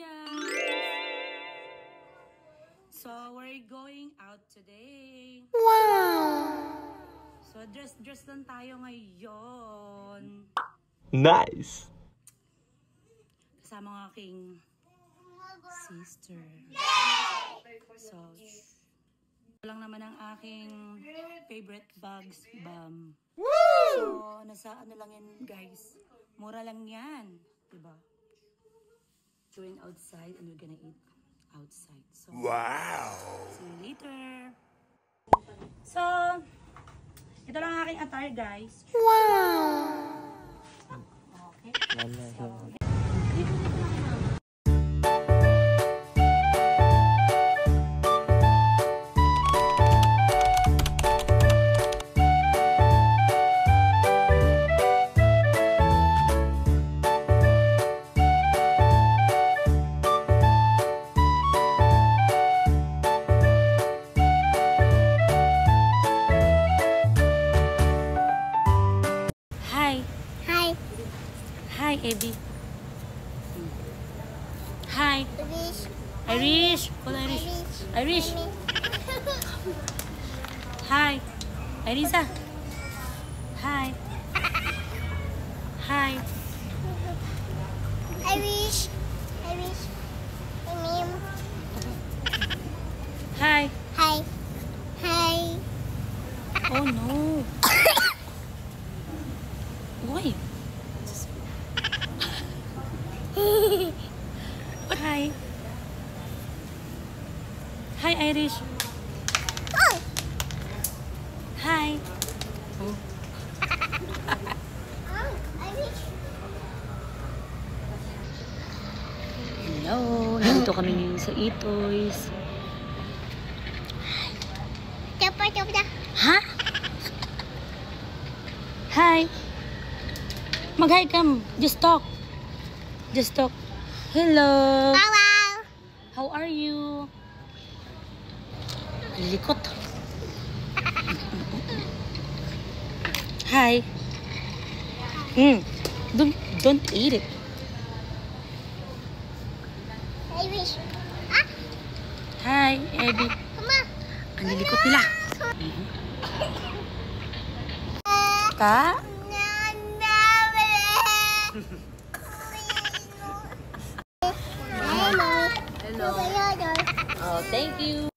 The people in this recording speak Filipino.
guys! So, we're going out today. Wow! So, dress lang tayo ngayon. Nice! Kasama ng aking sister. So, ito lang naman ang aking favorite bags, bam. So, nasa ano lang yan, guys. Mura lang yan. Diba? Going outside and we're gonna eat outside. So, wow! See you later. So, ito lang ang aking attire, guys. Wow! Okay. So, Hi, Abby. Hi. Irish. Call Irish. Irish. Hi. Irisa. Hi. Hi. Irish. Hi. Hi. Oh no. Why? Hi. Hi, Irish. Oh. Hi. Oh. Irish. Hello. Nandito kami ngayon sa Itoys. Chapa. Ha? Hi. Mag-hi ka. Just talk. Hello. Wow. How are you? Lilikot. Hi. Don't eat it. Irish. Hi, Abby. Come on. Ang lilikot nila. Ka? Hi, Mommy. Hello. Oh, thank you.